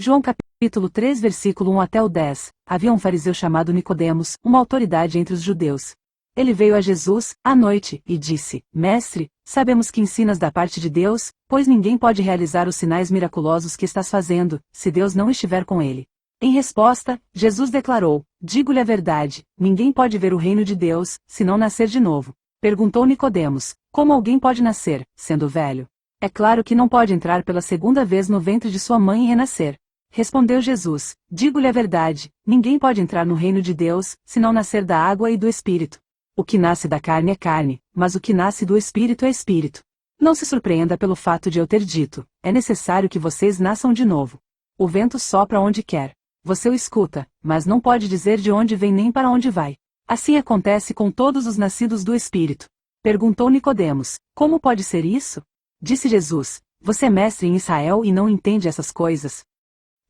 João capítulo 3 versículo 1 até o 10, havia um fariseu chamado Nicodemos, uma autoridade entre os judeus. Ele veio a Jesus, à noite, e disse: Mestre, sabemos que ensinas da parte de Deus, pois ninguém pode realizar os sinais miraculosos que estás fazendo, se Deus não estiver com ele. Em resposta, Jesus declarou: Digo-lhe a verdade, ninguém pode ver o reino de Deus, se não nascer de novo. Perguntou Nicodemos: Como alguém pode nascer, sendo velho? É claro que não pode entrar pela segunda vez no ventre de sua mãe e renascer. Respondeu Jesus: Digo-lhe a verdade, ninguém pode entrar no reino de Deus, se não nascer da água e do Espírito. O que nasce da carne é carne, mas o que nasce do Espírito é Espírito. Não se surpreenda pelo fato de eu ter dito: é necessário que vocês nasçam de novo. O vento sopra onde quer. Você o escuta, mas não pode dizer de onde vem nem para onde vai. Assim acontece com todos os nascidos do Espírito. Perguntou Nicodemos: Como pode ser isso? Disse Jesus: Você é mestre em Israel e não entende essas coisas?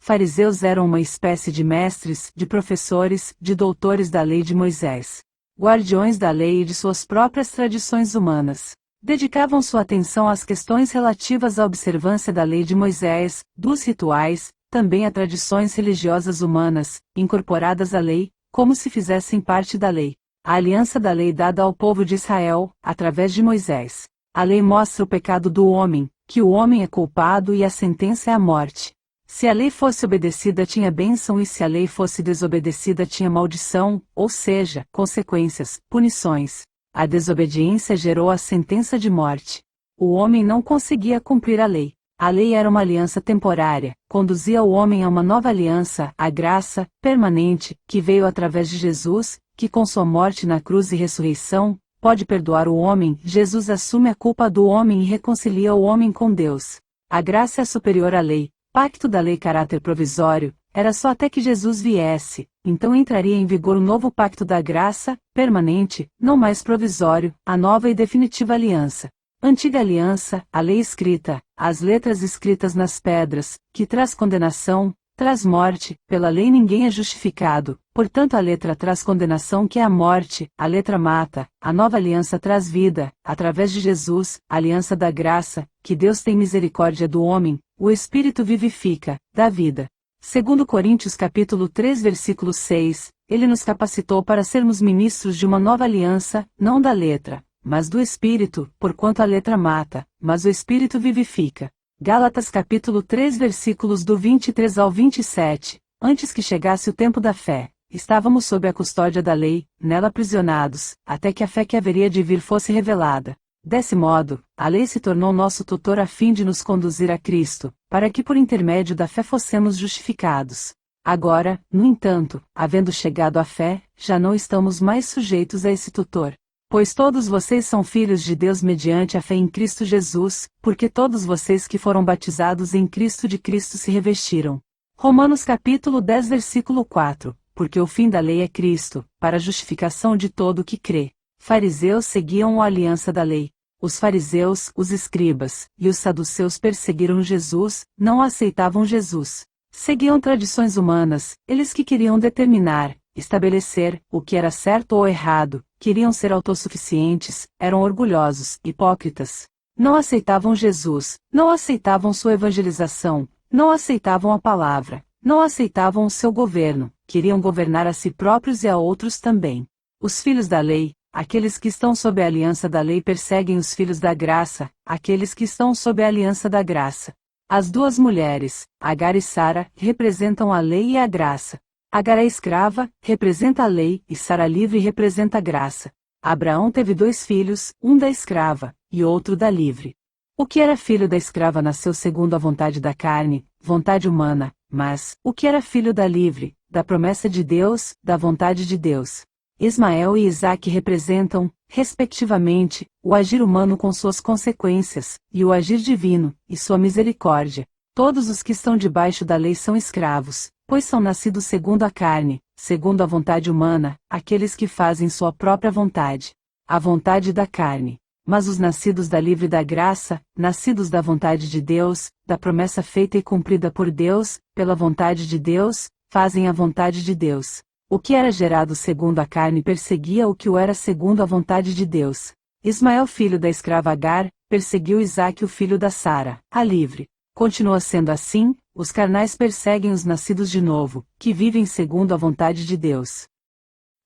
Fariseus eram uma espécie de mestres, de professores, de doutores da lei de Moisés. Guardiões da lei e de suas próprias tradições humanas. Dedicavam sua atenção às questões relativas à observância da lei de Moisés, dos rituais, também a tradições religiosas humanas, incorporadas à lei, como se fizessem parte da lei. A aliança da lei dada ao povo de Israel, através de Moisés. A lei mostra o pecado do homem, que o homem é culpado e a sentença é a morte. Se a lei fosse obedecida tinha bênção e se a lei fosse desobedecida tinha maldição, ou seja, consequências, punições. A desobediência gerou a sentença de morte. O homem não conseguia cumprir a lei. A lei era uma aliança temporária, conduzia o homem a uma nova aliança, a graça, permanente, que veio através de Jesus, que com sua morte na cruz e ressurreição, pode perdoar o homem. Jesus assume a culpa do homem e reconcilia o homem com Deus. A graça é superior à lei. Pacto da lei caráter provisório, era só até que Jesus viesse, então entraria em vigor o novo pacto da graça, permanente, não mais provisório, a nova e definitiva aliança. Antiga aliança, a lei escrita, as letras escritas nas pedras, que traz condenação, traz morte, pela lei ninguém é justificado, portanto a letra traz condenação que é a morte, a letra mata, a nova aliança traz vida, através de Jesus, a aliança da graça, que Deus tem misericórdia do homem, o Espírito vivifica, dá vida. Segundo Coríntios capítulo 3 versículo 6, ele nos capacitou para sermos ministros de uma nova aliança, não da letra, mas do Espírito, porquanto a letra mata, mas o Espírito vivifica. Gálatas capítulo 3 versículos do 23 ao 27, antes que chegasse o tempo da fé, estávamos sob a custódia da lei, nela aprisionados, até que a fé que haveria de vir fosse revelada. Desse modo, a lei se tornou nosso tutor a fim de nos conduzir a Cristo, para que por intermédio da fé fossemos justificados. Agora, no entanto, havendo chegado à fé, já não estamos mais sujeitos a esse tutor. Pois todos vocês são filhos de Deus mediante a fé em Cristo Jesus, porque todos vocês que foram batizados em Cristo de Cristo se revestiram. Romanos capítulo 10 versículo 4, porque o fim da lei é Cristo, para a justificação de todo o que crê. Fariseus seguiam a aliança da lei. Os fariseus, os escribas, e os saduceus perseguiram Jesus, não aceitavam Jesus. Seguiam tradições humanas, eles que queriam determinar, estabelecer, o que era certo ou errado, queriam ser autossuficientes, eram orgulhosos, hipócritas. Não aceitavam Jesus, não aceitavam sua evangelização, não aceitavam a palavra, não aceitavam o seu governo, queriam governar a si próprios e a outros também. Os filhos da lei, aqueles que estão sob a aliança da lei perseguem os filhos da graça, aqueles que estão sob a aliança da graça. As duas mulheres, Agar e Sara, representam a lei e a graça. Agar é escrava, representa a lei, e Sara livre representa a graça. Abraão teve 2 filhos, um da escrava, e outro da livre. O que era filho da escrava nasceu segundo a vontade da carne, vontade humana, mas, o que era filho da livre, da promessa de Deus, da vontade de Deus. Ismael e Isaque representam, respectivamente, o agir humano com suas consequências, e o agir divino, e sua misericórdia. Todos os que estão debaixo da lei são escravos, pois são nascidos segundo a carne, segundo a vontade humana, aqueles que fazem sua própria vontade. A vontade da carne. Mas os nascidos da livre da graça, nascidos da vontade de Deus, da promessa feita e cumprida por Deus, pela vontade de Deus, fazem a vontade de Deus. O que era gerado segundo a carne perseguia o que o era segundo a vontade de Deus. Ismael, filho da escrava Agar, perseguiu Isaque, o filho da Sara, a livre. Continua sendo assim, Os carnais perseguem os nascidos de novo, que vivem segundo a vontade de Deus.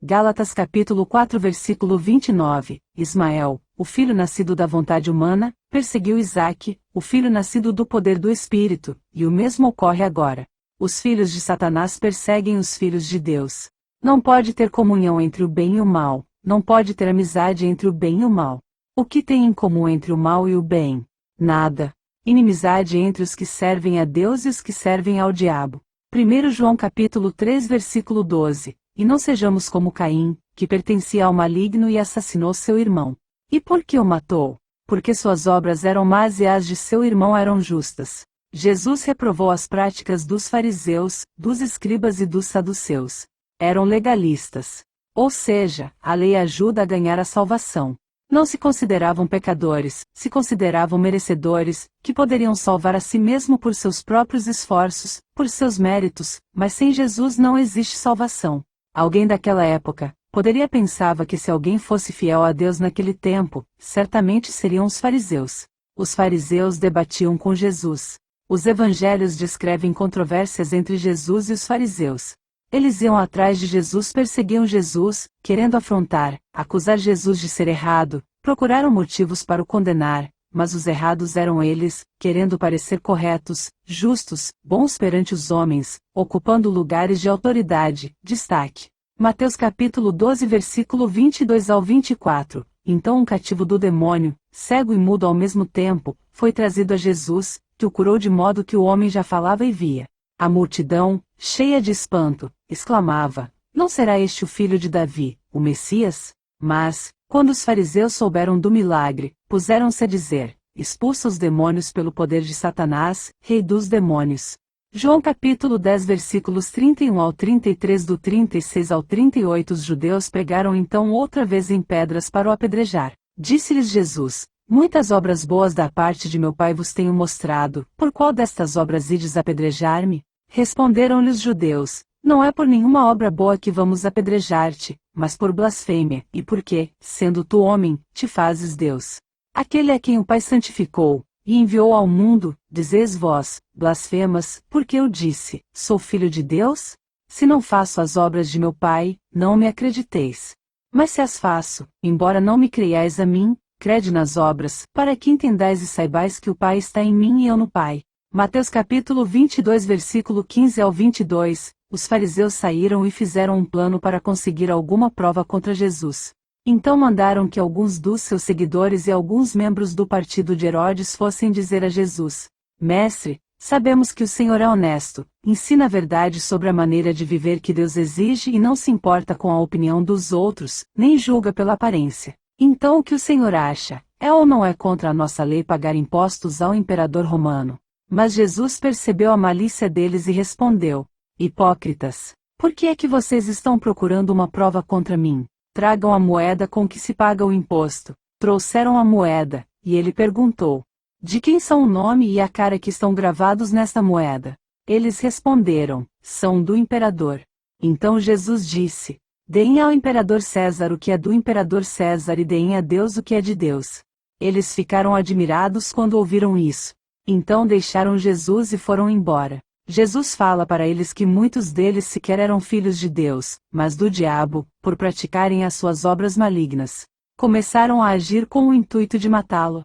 Gálatas capítulo 4 versículo 29, Ismael, o filho nascido da vontade humana, perseguiu Isaque, o filho nascido do poder do Espírito, e o mesmo ocorre agora. Os filhos de Satanás perseguem os filhos de Deus. Não pode ter comunhão entre o bem e o mal, não pode ter amizade entre o bem e o mal. O que tem em comum entre o mal e o bem? Nada. Inimizade entre os que servem a Deus e os que servem ao diabo. 1 João capítulo 3 versículo 12. E não sejamos como Caim, que pertencia ao maligno e assassinou seu irmão. E por que o matou? Porque suas obras eram más e as de seu irmão eram justas. Jesus reprovou as práticas dos fariseus, dos escribas e dos saduceus. Eram legalistas. Ou seja, a lei ajuda a ganhar a salvação. Não se consideravam pecadores, se consideravam merecedores, que poderiam salvar a si mesmo por seus próprios esforços, por seus méritos, mas sem Jesus não existe salvação. Alguém daquela época poderia pensava que se alguém fosse fiel a Deus naquele tempo, certamente seriam os fariseus. Os fariseus debatiam com Jesus. Os evangelhos descrevem controvérsias entre Jesus e os fariseus. Eles iam atrás de Jesus, perseguiam Jesus, querendo afrontar, acusar Jesus de ser errado, procuraram motivos para o condenar, mas os errados eram eles, querendo parecer corretos, justos, bons perante os homens, ocupando lugares de autoridade, destaque. Mateus capítulo 12 versículo 22 ao 24. Então um cativo do demônio, cego e mudo ao mesmo tempo, foi trazido a Jesus, que o curou de modo que o homem já falava e via. A multidão, cheia de espanto, exclamava: Não será este o filho de Davi, o Messias? Mas, quando os fariseus souberam do milagre, puseram-se a dizer: Expulsa os demônios pelo poder de Satanás, rei dos demônios. João capítulo 10 versículos 31 ao 33. Do 36 ao 38. Os judeus pegaram então outra vez em pedras para o apedrejar. Disse-lhes Jesus: Muitas obras boas da parte de meu Pai vos tenho mostrado, por qual destas obras ides apedrejar-me? Responderam-lhe os judeus: Não é por nenhuma obra boa que vamos apedrejar-te, mas por blasfêmia, e porque, sendo tu homem, te fazes Deus. Aquele a quem o Pai santificou, e enviou ao mundo, dizeis vós, blasfemas, porque eu disse, sou filho de Deus? Se não faço as obras de meu Pai, não me acrediteis. Mas se as faço, embora não me creiais a mim, crede nas obras, para que entendais e saibais que o Pai está em mim e eu no Pai. Mateus capítulo 22 versículo 15 ao 22. Os fariseus saíram e fizeram um plano para conseguir alguma prova contra Jesus. Então mandaram que alguns dos seus seguidores e alguns membros do partido de Herodes fossem dizer a Jesus: Mestre, sabemos que o Senhor é honesto, ensina a verdade sobre a maneira de viver que Deus exige e não se importa com a opinião dos outros, nem julga pela aparência. Então o que o Senhor acha? É ou não é contra a nossa lei pagar impostos ao imperador romano? Mas Jesus percebeu a malícia deles e respondeu: Hipócritas, por que é que vocês estão procurando uma prova contra mim? Tragam a moeda com que se paga o imposto. Trouxeram a moeda, e ele perguntou: De quem são o nome e a cara que estão gravados nesta moeda? Eles responderam: São do imperador. Então Jesus disse: Deem ao imperador César o que é do imperador César e deem a Deus o que é de Deus. Eles ficaram admirados quando ouviram isso. Então deixaram Jesus e foram embora. Jesus fala para eles que muitos deles sequer eram filhos de Deus, mas do diabo, por praticarem as suas obras malignas. Começaram a agir com o intuito de matá-lo.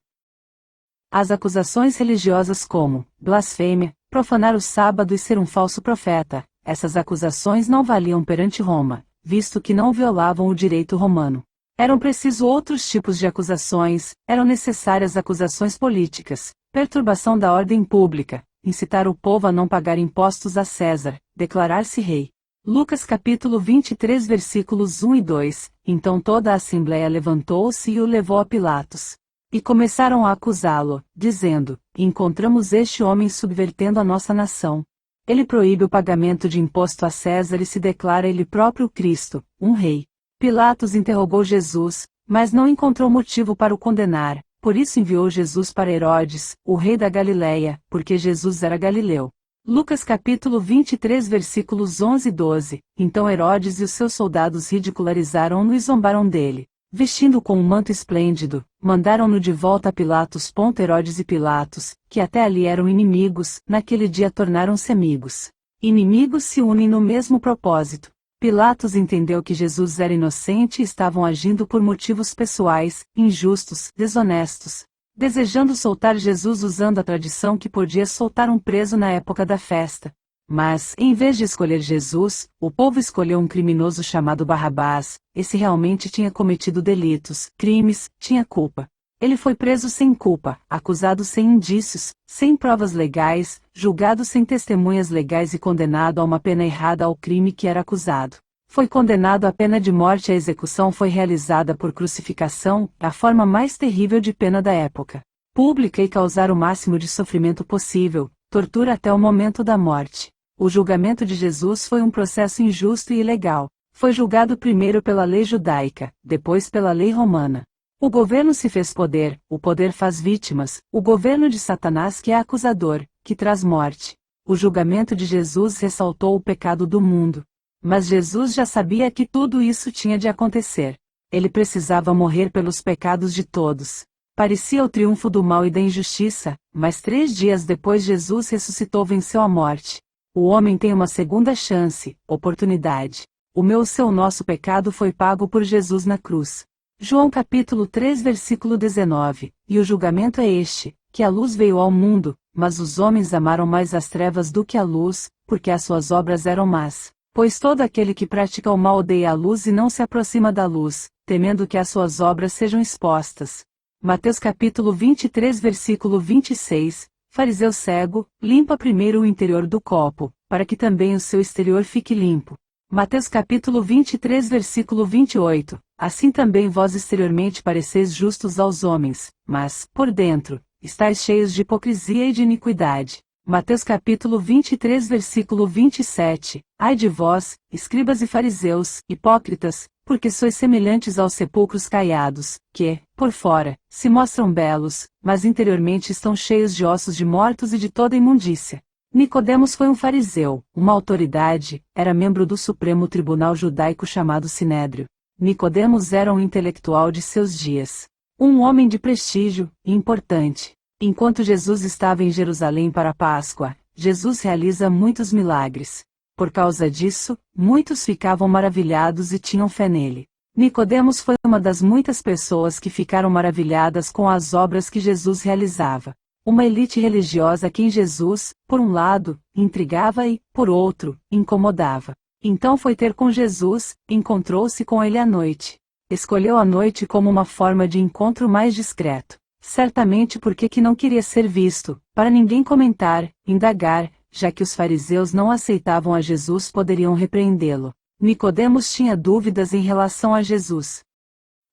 As acusações religiosas como blasfêmia, profanar o sábado e ser um falso profeta, essas acusações não valiam perante Roma, visto que não violavam o direito romano. Eram precisos outros tipos de acusações, eram necessárias acusações políticas, perturbação da ordem pública, incitar o povo a não pagar impostos a César, declarar-se rei. Lucas capítulo 23 versículos 1 e 2. Então toda a assembleia levantou-se e o levou a Pilatos. E começaram a acusá-lo, dizendo: Encontramos este homem subvertendo a nossa nação. Ele proíbe o pagamento de imposto a César e se declara ele próprio Cristo, um rei. Pilatos interrogou Jesus, mas não encontrou motivo para o condenar. Por isso enviou Jesus para Herodes, o rei da Galileia, porque Jesus era galileu. Lucas capítulo 23 versículos 11 e 12. Então Herodes e os seus soldados ridicularizaram-no e zombaram dele. Vestindo com um manto esplêndido, mandaram-no de volta a Pilatos. Herodes e Pilatos, que até ali eram inimigos, naquele dia tornaram-se amigos. Inimigos se unem no mesmo propósito. Pilatos entendeu que Jesus era inocente e estavam agindo por motivos pessoais, injustos, desonestos, desejando soltar Jesus usando a tradição que podia soltar um preso na época da festa. Mas, em vez de escolher Jesus, o povo escolheu um criminoso chamado Barrabás. Esse realmente tinha cometido delitos, crimes, tinha culpa. Ele foi preso sem culpa, acusado sem indícios, sem provas legais, julgado sem testemunhas legais e condenado a uma pena errada ao crime que era acusado. Foi condenado à pena de morte. A execução foi realizada por crucificação, a forma mais terrível de pena da época. Pública e causar o máximo de sofrimento possível, tortura até o momento da morte. O julgamento de Jesus foi um processo injusto e ilegal. Foi julgado primeiro pela lei judaica, depois pela lei romana. O governo se fez poder, o poder faz vítimas, o governo de Satanás que é acusador, que traz morte. O julgamento de Jesus ressaltou o pecado do mundo. Mas Jesus já sabia que tudo isso tinha de acontecer. Ele precisava morrer pelos pecados de todos. Parecia o triunfo do mal e da injustiça, mas 3 dias depois Jesus ressuscitou, venceu a morte. O homem tem uma segunda chance, oportunidade. O seu nosso pecado foi pago por Jesus na cruz. João capítulo 3 versículo 19, e o julgamento é este, que a luz veio ao mundo, mas os homens amaram mais as trevas do que a luz, porque as suas obras eram más. Pois todo aquele que pratica o mal odeia a luz e não se aproxima da luz, temendo que as suas obras sejam expostas. Mateus capítulo 23 versículo 26, fariseu cego, limpa primeiro o interior do copo, para que também o seu exterior fique limpo. Mateus capítulo 23 versículo 28, assim também vós exteriormente pareceis justos aos homens, mas, por dentro, estáis cheios de hipocrisia e de iniquidade. Mateus capítulo 23 versículo 27, ai de vós, escribas e fariseus, hipócritas, porque sois semelhantes aos sepulcros caiados, que, por fora, se mostram belos, mas interiormente estão cheios de ossos de mortos e de toda imundícia. Nicodemos foi um fariseu, uma autoridade, era membro do Supremo Tribunal Judaico chamado Sinédrio. Nicodemos era um intelectual de seus dias. Um homem de prestígio, importante. Enquanto Jesus estava em Jerusalém para a Páscoa, Jesus realiza muitos milagres. Por causa disso, muitos ficavam maravilhados e tinham fé nele. Nicodemos foi uma das muitas pessoas que ficaram maravilhadas com as obras que Jesus realizava. Uma elite religiosa a quem Jesus, por um lado, intrigava e, por outro, incomodava. Então foi ter com Jesus, encontrou-se com ele à noite. Escolheu a noite como uma forma de encontro mais discreto. Certamente porque que não queria ser visto, para ninguém comentar, indagar, já que os fariseus não aceitavam a Jesus, poderiam repreendê-lo. Nicodemos tinha dúvidas em relação a Jesus.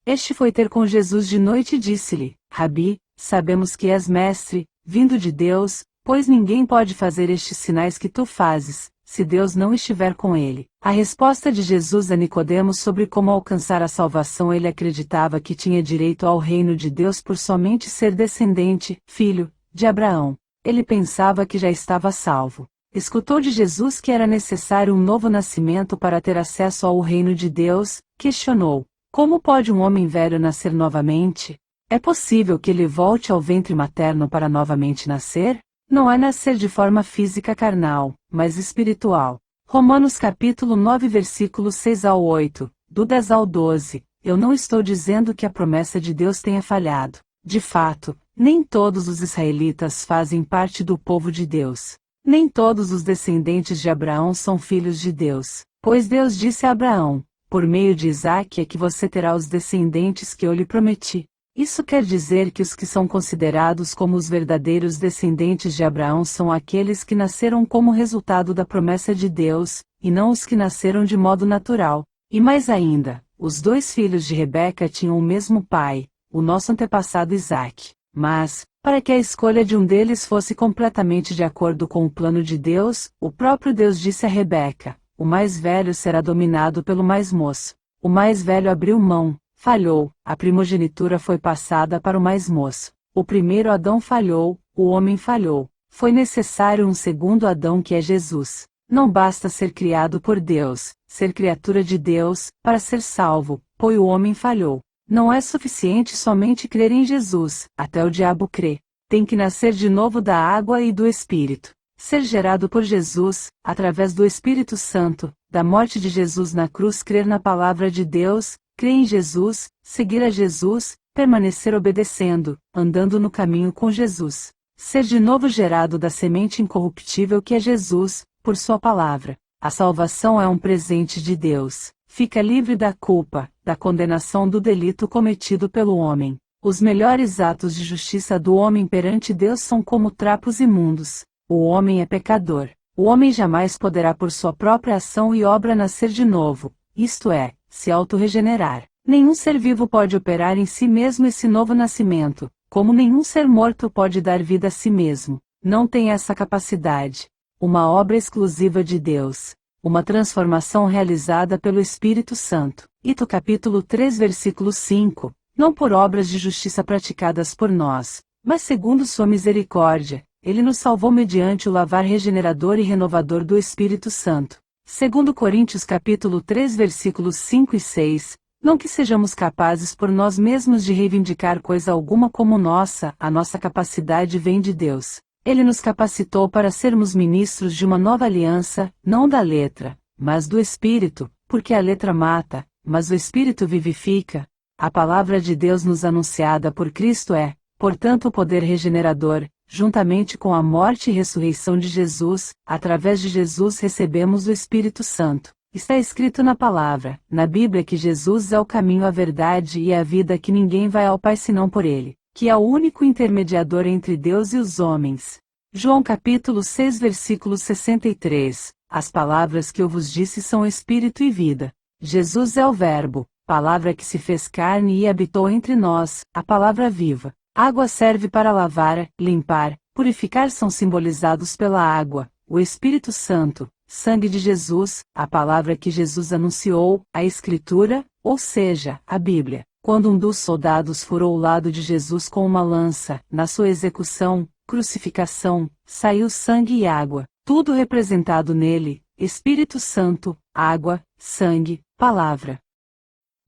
Este foi ter com Jesus de noite e disse-lhe: Rabi, sabemos que és mestre, vindo de Deus, pois ninguém pode fazer estes sinais que tu fazes, se Deus não estiver com ele. A resposta de Jesus a Nicodemos sobre como alcançar a salvação: ele acreditava que tinha direito ao reino de Deus por somente ser descendente, filho, de Abraão. Ele pensava que já estava salvo. Escutou de Jesus que era necessário um novo nascimento para ter acesso ao reino de Deus, questionou: como pode um homem velho nascer novamente? É possível que ele volte ao ventre materno para novamente nascer? Não é nascer de forma física carnal, mas espiritual. Romanos capítulo 9 versículos 6 ao 8, do 10 ao 12, eu não estou dizendo que a promessa de Deus tenha falhado. De fato, nem todos os israelitas fazem parte do povo de Deus. Nem todos os descendentes de Abraão são filhos de Deus. Pois Deus disse a Abraão: por meio de Isaque é que você terá os descendentes que eu lhe prometi. Isso quer dizer que os que são considerados como os verdadeiros descendentes de Abraão são aqueles que nasceram como resultado da promessa de Deus, e não os que nasceram de modo natural. E mais ainda, os 2 filhos de Rebeca tinham o mesmo pai, o nosso antepassado Isaque. Mas, para que a escolha de um deles fosse completamente de acordo com o plano de Deus, o próprio Deus disse a Rebeca: o mais velho será dominado pelo mais moço. O mais velho abriu mão, falhou, a primogenitura foi passada para o mais moço. O primeiro Adão falhou, o homem falhou. Foi necessário um segundo Adão que é Jesus. Não basta ser criado por Deus, ser criatura de Deus, para ser salvo, pois o homem falhou. Não é suficiente somente crer em Jesus, até o diabo crê. Tem que nascer de novo da água e do Espírito. Ser gerado por Jesus, através do Espírito Santo, da morte de Jesus na cruz, crer na palavra de Deus, crer em Jesus, seguir a Jesus, permanecer obedecendo, andando no caminho com Jesus. Ser de novo gerado da semente incorruptível que é Jesus, por sua palavra. A salvação é um presente de Deus. Fica livre da culpa, da condenação do delito cometido pelo homem. Os melhores atos de justiça do homem perante Deus são como trapos imundos. O homem é pecador. O homem jamais poderá por sua própria ação e obra nascer de novo, isto é, se autorregenerar. Nenhum ser vivo pode operar em si mesmo esse novo nascimento, como nenhum ser morto pode dar vida a si mesmo. Não tem essa capacidade. Uma obra exclusiva de Deus. Uma transformação realizada pelo Espírito Santo. Ito capítulo 3 versículo 5. Não por obras de justiça praticadas por nós, mas segundo sua misericórdia, Ele nos salvou mediante o lavar regenerador e renovador do Espírito Santo. Segundo Coríntios capítulo 3 versículos 5 e 6, não que sejamos capazes por nós mesmos de reivindicar coisa alguma como nossa, a nossa capacidade vem de Deus. Ele nos capacitou para sermos ministros de uma nova aliança, não da letra, mas do Espírito, porque a letra mata, mas o Espírito vivifica. A palavra de Deus nos anunciada por Cristo é, portanto, o poder regenerador, juntamente com a morte e ressurreição de Jesus, através de Jesus recebemos o Espírito Santo. Está escrito na palavra, na Bíblia, que Jesus é o caminho, a verdade e a vida, que ninguém vai ao Pai senão por Ele, que é o único intermediador entre Deus e os homens. João capítulo 6 versículo 63, as palavras que eu vos disse são Espírito e vida. Jesus é o Verbo, palavra que se fez carne e habitou entre nós, a palavra viva. Água serve para lavar, limpar, purificar, são simbolizados pela água. O Espírito Santo, sangue de Jesus, a palavra que Jesus anunciou, a Escritura, ou seja, a Bíblia. Quando um dos soldados furou o lado de Jesus com uma lança, na sua execução, crucificação, saiu sangue e água, tudo representado nele, Espírito Santo, água, sangue, palavra.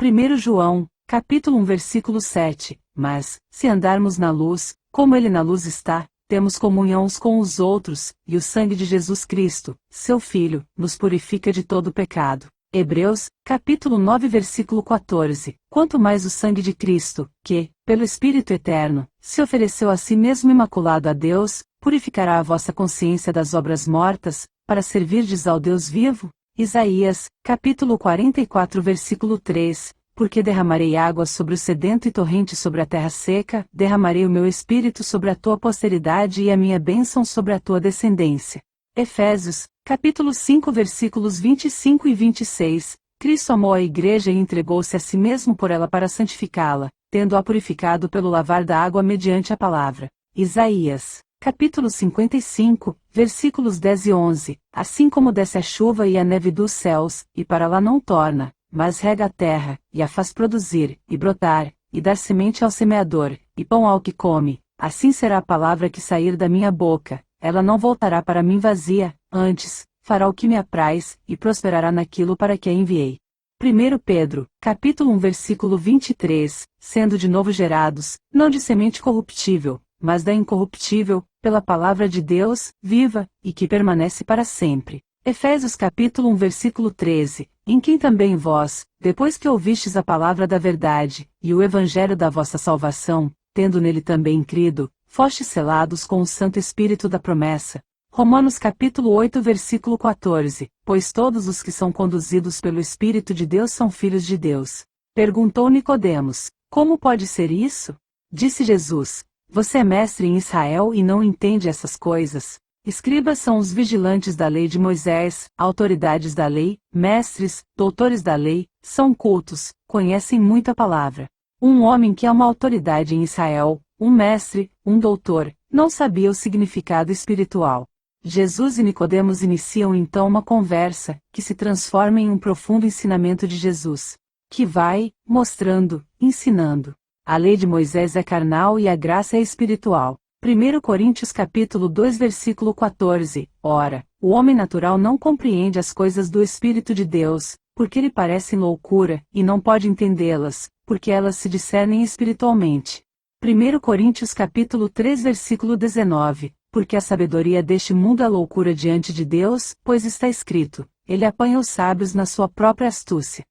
1 João, capítulo 1 versículo 7, mas, se andarmos na luz, como Ele na luz está, temos comunhão uns com os outros, e o sangue de Jesus Cristo, seu Filho, nos purifica de todo pecado. Hebreus, capítulo 9 versículo 14, quanto mais o sangue de Cristo, que, pelo Espírito Eterno, se ofereceu a si mesmo imaculado a Deus, purificará a vossa consciência das obras mortas, para servirdes ao Deus vivo. Isaías, capítulo 44 versículo 3, porque derramarei água sobre o sedento e torrente sobre a terra seca, derramarei o meu espírito sobre a tua posteridade e a minha bênção sobre a tua descendência. Efésios, capítulo 5 versículos 25 e 26, Cristo amou a igreja e entregou-se a si mesmo por ela para santificá-la, tendo-a purificado pelo lavar da água mediante a palavra. Isaías, capítulo 55, versículos 10 e 11, assim como desce a chuva e a neve dos céus, e para lá não torna, mas rega a terra, e a faz produzir, e brotar, e dar semente ao semeador, e pão ao que come, assim será a palavra que sair da minha boca, ela não voltará para mim vazia, antes, fará o que me apraz, e prosperará naquilo para que a enviei. 1 Pedro, capítulo 1 versículo 23, sendo de novo gerados, não de semente corruptível, mas da incorruptível, pela palavra de Deus, viva, e que permanece para sempre. Efésios capítulo 1 versículo 13, em quem também vós, depois que ouvistes a palavra da verdade, e o evangelho da vossa salvação, tendo nele também crido, fostes selados com o Santo Espírito da promessa. Romanos capítulo 8 versículo 14, pois todos os que são conduzidos pelo Espírito de Deus são filhos de Deus. Perguntou Nicodemos, como pode ser isso? Disse Jesus, você é mestre em Israel e não entende essas coisas? Escribas são os vigilantes da lei de Moisés, autoridades da lei, mestres, doutores da lei, são cultos, conhecem muito a palavra. Um homem que é uma autoridade em Israel, um mestre, um doutor, não sabia o significado espiritual. Jesus e Nicodemos iniciam então uma conversa, que se transforma em um profundo ensinamento de Jesus, que vai, mostrando, ensinando. A lei de Moisés é carnal e a graça é espiritual. 1 Coríntios capítulo 2 versículo 14, ora, o homem natural não compreende as coisas do Espírito de Deus, porque lhe parecem loucura, e não pode entendê-las, porque elas se discernem espiritualmente. 1 Coríntios capítulo 3 versículo 19, porque a sabedoria deste mundo é loucura diante de Deus, pois está escrito, ele apanha os sábios na sua própria astúcia.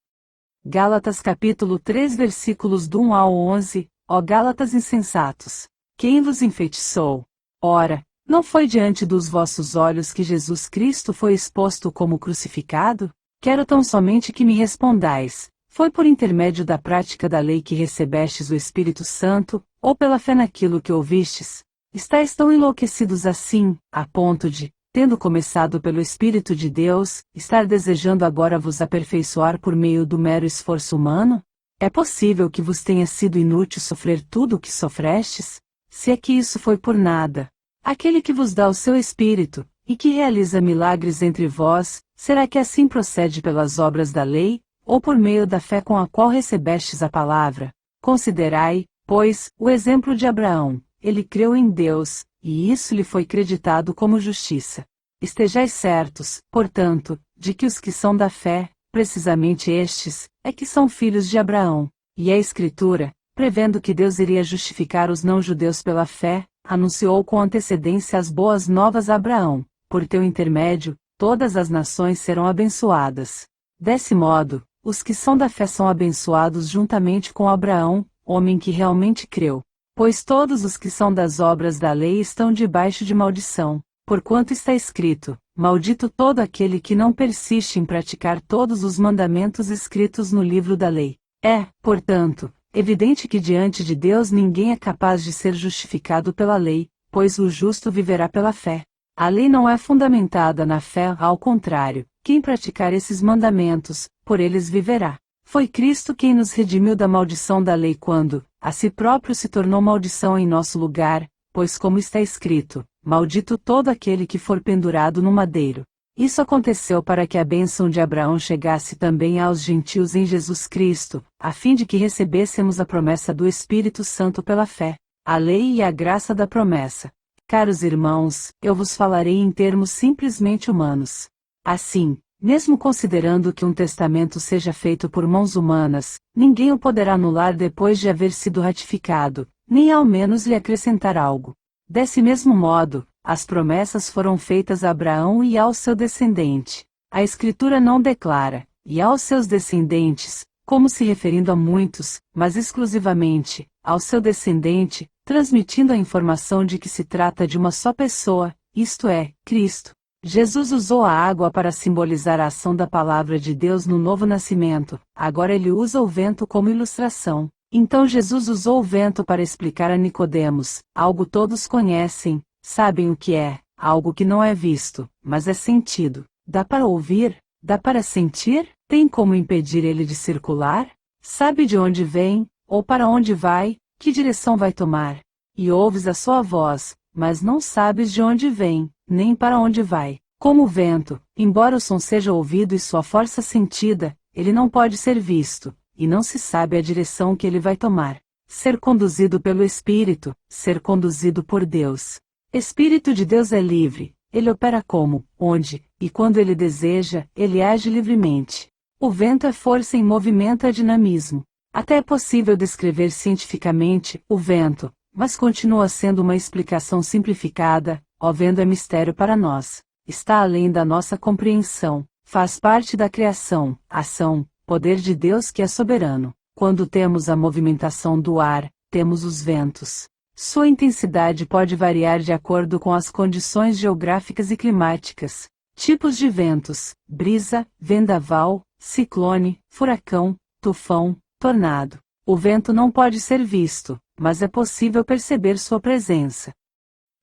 Gálatas capítulo 3 versículos do 1 ao 11, ó Gálatas insensatos! Quem vos enfeitiçou? Ora, não foi diante dos vossos olhos que Jesus Cristo foi exposto como crucificado? Quero tão somente que me respondais, foi por intermédio da prática da lei que recebestes o Espírito Santo, ou pela fé naquilo que ouvistes? Estais tão enlouquecidos assim, a ponto de, tendo começado pelo Espírito de Deus, estar desejando agora vos aperfeiçoar por meio do mero esforço humano? É possível que vos tenha sido inútil sofrer tudo o que sofrestes? Se é que isso foi por nada. Aquele que vos dá o seu Espírito, e que realiza milagres entre vós, será que assim procede pelas obras da lei, ou por meio da fé com a qual recebestes a palavra? Considerai, pois, o exemplo de Abraão. Ele creu em Deus, e isso lhe foi creditado como justiça. Estejais certos, portanto, de que os que são da fé, precisamente estes, é que são filhos de Abraão. E a Escritura, prevendo que Deus iria justificar os não-judeus pela fé, anunciou com antecedência as boas novas a Abraão. Por teu intermédio, todas as nações serão abençoadas. Desse modo, os que são da fé são abençoados juntamente com Abraão, homem que realmente creu. Pois todos os que são das obras da lei estão debaixo de maldição, porquanto está escrito, maldito todo aquele que não persiste em praticar todos os mandamentos escritos no livro da lei. É, portanto, evidente que diante de Deus ninguém é capaz de ser justificado pela lei, pois o justo viverá pela fé. A lei não é fundamentada na fé, ao contrário, quem praticar esses mandamentos, por eles viverá. Foi Cristo quem nos redimiu da maldição da lei quando, a si próprio se tornou maldição em nosso lugar, pois como está escrito, maldito todo aquele que for pendurado no madeiro. Isso aconteceu para que a bênção de Abraão chegasse também aos gentios em Jesus Cristo, a fim de que recebêssemos a promessa do Espírito Santo pela fé, a lei e a graça da promessa. Caros irmãos, eu vos falarei em termos simplesmente humanos. Assim, mesmo considerando que um testamento seja feito por mãos humanas, ninguém o poderá anular depois de haver sido ratificado, nem ao menos lhe acrescentar algo. Desse mesmo modo, as promessas foram feitas a Abraão e ao seu descendente. A Escritura não declara, e aos seus descendentes, como se referindo a muitos, mas exclusivamente, ao seu descendente, transmitindo a informação de que se trata de uma só pessoa, isto é, Cristo. Jesus usou a água para simbolizar a ação da palavra de Deus no novo nascimento, agora ele usa o vento como ilustração. Então Jesus usou o vento para explicar a Nicodemos, algo todos conhecem, sabem o que é, algo que não é visto, mas é sentido. Dá para ouvir? Dá para sentir? Tem como impedir ele de circular? Sabe de onde vem, ou para onde vai, que direção vai tomar? E ouves a sua voz, mas não sabes de onde vem, nem para onde vai. Como o vento, embora o som seja ouvido e sua força sentida, ele não pode ser visto, e não se sabe a direção que ele vai tomar. Ser conduzido pelo Espírito, ser conduzido por Deus. Espírito de Deus é livre, ele opera como, onde, e quando ele deseja, ele age livremente. O vento é força em movimento, é dinamismo. Até é possível descrever cientificamente o vento, mas continua sendo uma explicação simplificada, o vento é mistério para nós. Está além da nossa compreensão, faz parte da criação, ação, poder de Deus que é soberano. Quando temos a movimentação do ar, temos os ventos. Sua intensidade pode variar de acordo com as condições geográficas e climáticas. Tipos de ventos: brisa, vendaval, ciclone, furacão, tufão, tornado. O vento não pode ser visto, mas é possível perceber sua presença.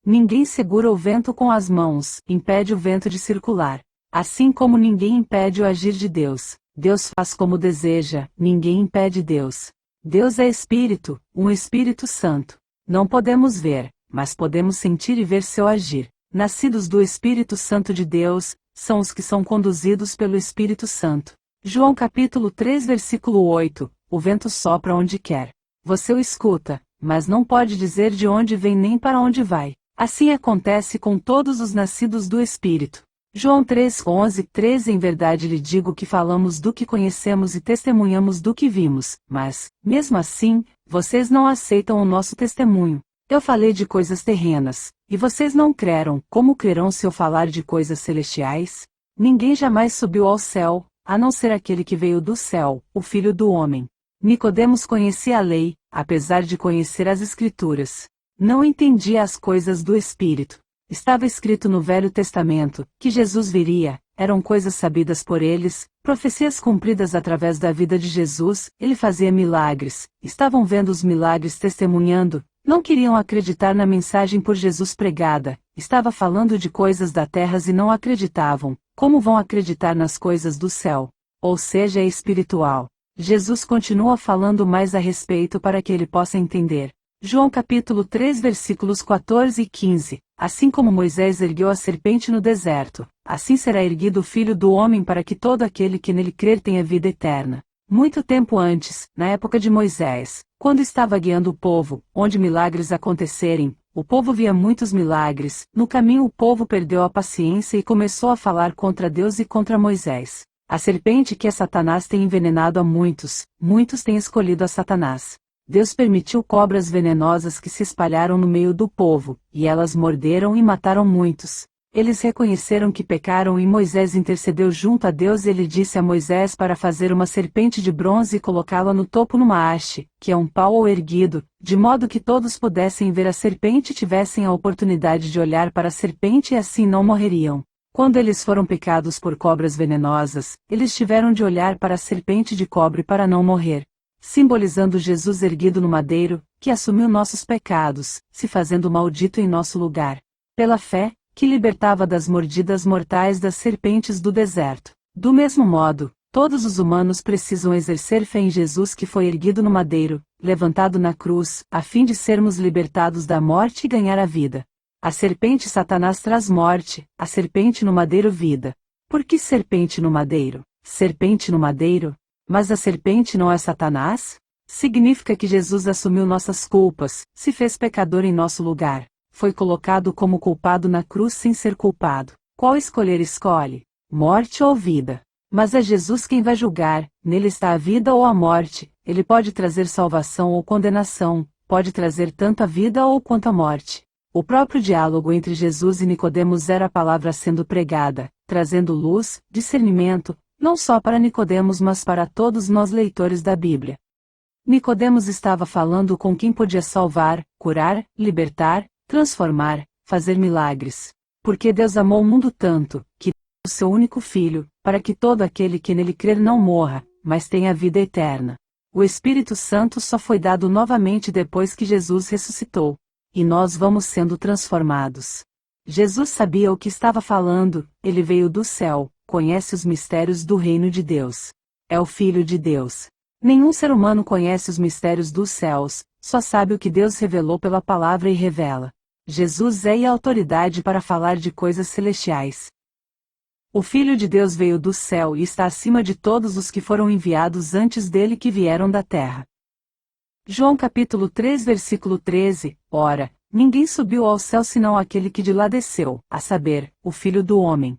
Ninguém segura o vento com as mãos, impede o vento de circular. Assim como ninguém impede o agir de Deus. Deus faz como deseja, ninguém impede Deus. Deus é Espírito, um Espírito Santo. Não podemos ver, mas podemos sentir e ver seu agir. Nascidos do Espírito Santo de Deus, são os que são conduzidos pelo Espírito Santo. João capítulo 3 versículo 8, o vento sopra onde quer. Você o escuta, mas não pode dizer de onde vem nem para onde vai. Assim acontece com todos os nascidos do Espírito. João 3:11-13 Em verdade lhe digo que falamos do que conhecemos e testemunhamos do que vimos, mas, mesmo assim, vocês não aceitam o nosso testemunho. Eu falei de coisas terrenas, e vocês não creram. Como crerão se eu falar de coisas celestiais? Ninguém jamais subiu ao céu, a não ser aquele que veio do céu, o Filho do Homem. Nicodemos conhecia a lei, apesar de conhecer as Escrituras. Não entendia as coisas do Espírito. Estava escrito no Velho Testamento, que Jesus viria, eram coisas sabidas por eles, profecias cumpridas através da vida de Jesus, ele fazia milagres, estavam vendo os milagres testemunhando, não queriam acreditar na mensagem por Jesus pregada, estava falando de coisas da terra e não acreditavam, como vão acreditar nas coisas do céu? Ou seja, é espiritual. Jesus continua falando mais a respeito para que ele possa entender. João capítulo 3 versículos 14 e 15 Assim como Moisés ergueu a serpente no deserto, assim será erguido o Filho do Homem para que todo aquele que nele crer tenha vida eterna. Muito tempo antes, na época de Moisés, quando estava guiando o povo, onde milagres acontecerem, o povo via muitos milagres, no caminho o povo perdeu a paciência e começou a falar contra Deus e contra Moisés. A serpente que é Satanás tem envenenado a muitos, muitos têm escolhido a Satanás. Deus permitiu cobras venenosas que se espalharam no meio do povo, e elas morderam e mataram muitos. Eles reconheceram que pecaram e Moisés intercedeu junto a Deus e ele disse a Moisés para fazer uma serpente de bronze e colocá-la no topo numa haste, que é um pau ou erguido, de modo que todos pudessem ver a serpente e tivessem a oportunidade de olhar para a serpente e assim não morreriam. Quando eles foram picados por cobras venenosas, eles tiveram de olhar para a serpente de cobre para não morrer. Simbolizando Jesus erguido no madeiro, que assumiu nossos pecados, se fazendo maldito em nosso lugar. Pela fé, que libertava das mordidas mortais das serpentes do deserto. Do mesmo modo, todos os humanos precisam exercer fé em Jesus que foi erguido no madeiro, levantado na cruz, a fim de sermos libertados da morte e ganhar a vida. A serpente Satanás traz morte, a serpente no madeiro vida. Por que serpente no madeiro? Serpente no madeiro? Mas a serpente não é Satanás? Significa que Jesus assumiu nossas culpas, se fez pecador em nosso lugar, foi colocado como culpado na cruz sem ser culpado. Qual escolher escolhe? Morte ou vida? Mas é Jesus quem vai julgar, nele está a vida ou a morte, ele pode trazer salvação ou condenação, pode trazer tanto a vida ou quanto a morte. O próprio diálogo entre Jesus e Nicodemos era a palavra sendo pregada, trazendo luz, discernimento, não só para Nicodemos mas para todos nós leitores da Bíblia. Nicodemos estava falando com quem podia salvar, curar, libertar, transformar, fazer milagres. Porque Deus amou o mundo tanto, que deu o seu único Filho, para que todo aquele que nele crer não morra, mas tenha vida eterna. O Espírito Santo só foi dado novamente depois que Jesus ressuscitou. E nós vamos sendo transformados. Jesus sabia o que estava falando, ele veio do céu, conhece os mistérios do reino de Deus. É o Filho de Deus. Nenhum ser humano conhece os mistérios dos céus, só sabe o que Deus revelou pela palavra e revela. Jesus é a autoridade para falar de coisas celestiais. O Filho de Deus veio do céu e está acima de todos os que foram enviados antes dele que vieram da terra. João capítulo 3 versículo 13, Ora, ninguém subiu ao céu senão aquele que de lá desceu, a saber, o Filho do Homem.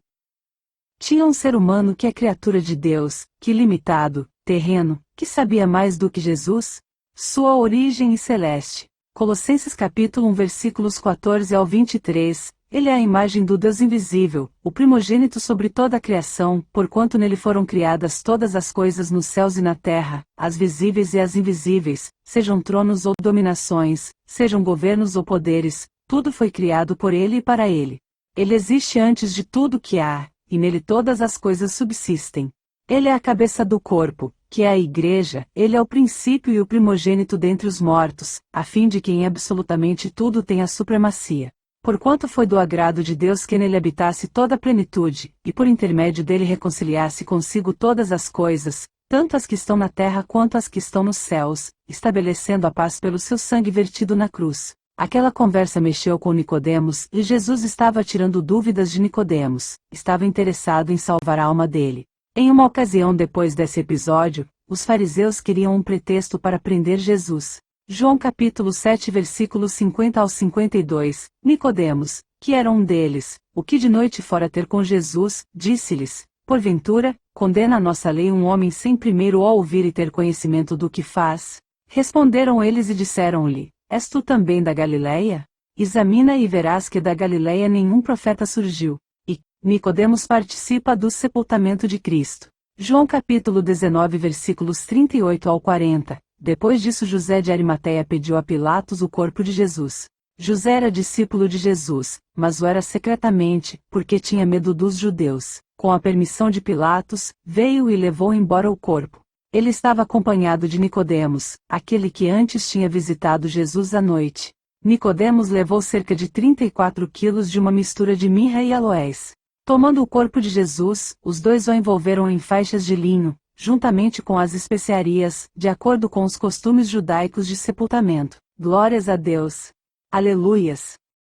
Tinha um ser humano que é criatura de Deus, que limitado, terreno, que sabia mais do que Jesus? Sua origem e celeste. Colossenses capítulo 1 versículos 14 ao 23, ele é a imagem do Deus invisível, o primogênito sobre toda a criação, porquanto nele foram criadas todas as coisas nos céus e na terra, as visíveis e as invisíveis, sejam tronos ou dominações, sejam governos ou poderes, tudo foi criado por ele e para ele. Ele existe antes de tudo que há, e nele todas as coisas subsistem. Ele é a cabeça do corpo, que é a Igreja, ele é o princípio e o primogênito dentre os mortos, a fim de que em absolutamente tudo tenha supremacia. Porquanto foi do agrado de Deus que nele habitasse toda a plenitude, e por intermédio dele reconciliasse consigo todas as coisas, tanto as que estão na terra quanto as que estão nos céus, estabelecendo a paz pelo seu sangue vertido na cruz. Aquela conversa mexeu com Nicodemos, e Jesus estava tirando dúvidas de Nicodemos, estava interessado em salvar a alma dele. Em uma ocasião depois desse episódio, os fariseus queriam um pretexto para prender Jesus. João capítulo 7 versículos 50 ao 52, Nicodemos, que era um deles, o que de noite fora ter com Jesus, disse-lhes: Porventura, condena a nossa lei um homem sem primeiro o ouvir e ter conhecimento do que faz? Responderam eles e disseram-lhe: És tu também da Galileia? Examina e verás que da Galileia nenhum profeta surgiu. E Nicodemos participa do sepultamento de Cristo. João capítulo 19 versículos 38 ao 40. Depois disso José de Arimateia pediu a Pilatos o corpo de Jesus. José era discípulo de Jesus, mas o era secretamente, porque tinha medo dos judeus. Com a permissão de Pilatos, veio e levou embora o corpo. Ele estava acompanhado de Nicodemos, aquele que antes tinha visitado Jesus à noite. Nicodemos levou cerca de 34 quilos de uma mistura de mirra e aloés. Tomando o corpo de Jesus, os dois o envolveram em faixas de linho, juntamente com as especiarias, de acordo com os costumes judaicos de sepultamento. Glórias a Deus! Aleluias!